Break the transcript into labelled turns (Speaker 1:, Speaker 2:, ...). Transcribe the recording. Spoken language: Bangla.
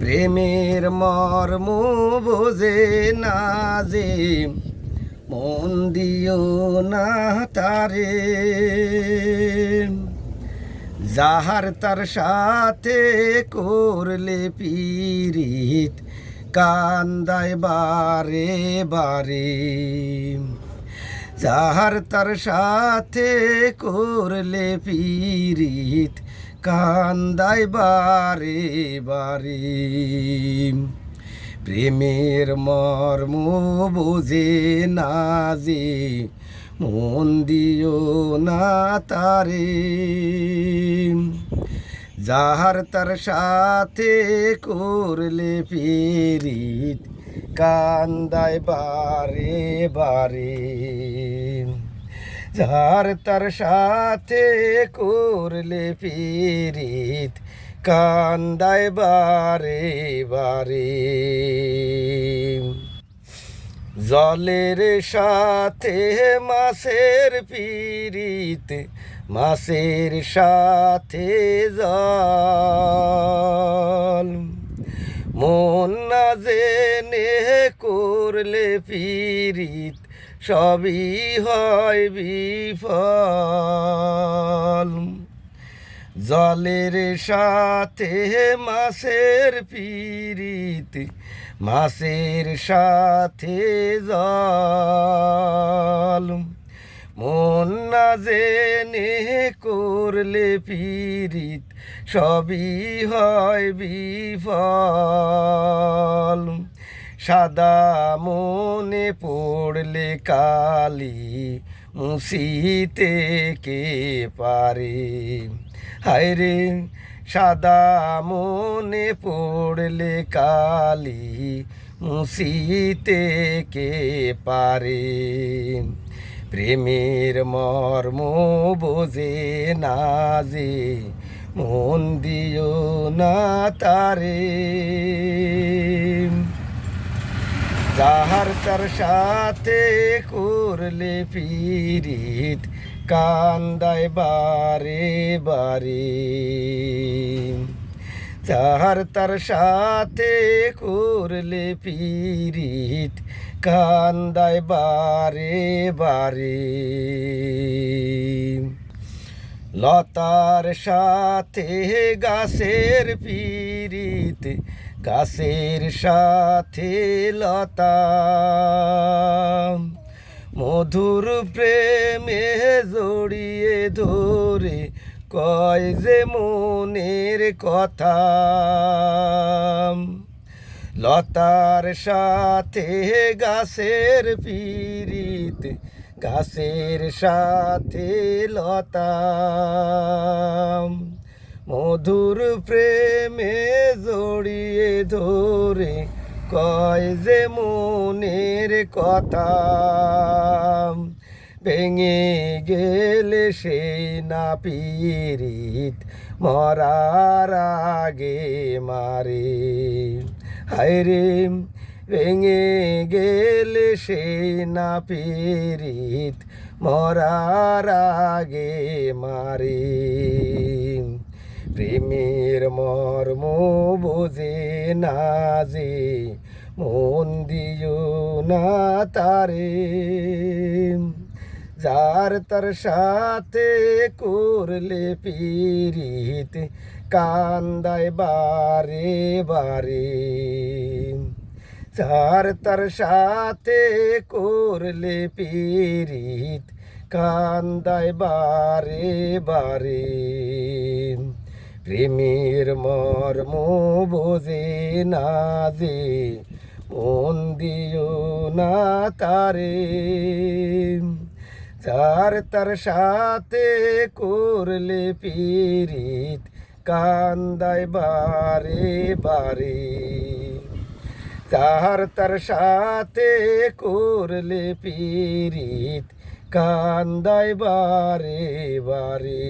Speaker 1: প্রেমের মর্ম বোঝে না যে মন দিও না তারে, যাহার তার সাথে করলে পীড়িত কান্দায় বারে বারে, যাহার তার সাথে করলে পীড়িত কান্দায় বারে বারে। প্রেমের মর্ম বোঝে না যে মন দিও না তারে, যাহার তার সাথে করলে পীড়িত কান্দায় বারে বারে, যাহার তার সাথে করলে পীড়িত কান্দায় বারে বারে। জলের সাথে মাছের পীড়িত, মাছের সাথে জল, মন না জেনে করলে পীড়িত সবই হয় বিফল। জলের সাথে মাছের পীড়িত, মাছের সাথে জল, মন না জেনে করলে পীড়িত সবই হয় বিফল। সাদা মনে পড়লে কালি মুছিতে কে পারে, হায়রে সাদা মনে পড়লে কালি মুছিতে কে পারে। প্রেমের মর্ম বোঝে না যে মন দিও না তারে, যাহার তার সাথে করলে পীড়িত কান্দায় বারে বারে, যাহার তার সাথে করলে পীড়িত কান্দায় বারে বারে। লতার সাথে গাছের পীড়িত, গাছের সাথে লতা, মধুর প্রেমে জড়িয়ে ধরে কয় যে মনের কথা। লতার সাথে গাছের পীড়িত, গাছের সাথে লতা, মধুর প্রেমে জড়িয়ে ধরে কয় যে মনের কথা। ভেঙে গেলে সেই না পীড়িত মরার আগে মারে, হায়রে ভেঙে গেলে সেই না পীড়িত মরার আগে মারে। প্রেমের মর্ম বোঝে না যে মন দিও না তারে, যার তার সাথে করলে পীড়িত কান্দায় বারে বারে, যার তার সাথে করলে পীড়িত কান্দায় বারে বারে। প্রেমের মর্ম বোঝে না যে মন দিও না তারে, যার তার সাথে করলে পীড়িত কান্দায় বারে বারে, যার তার সাথে করলে পীড়িত কান্দায় বারে বারে।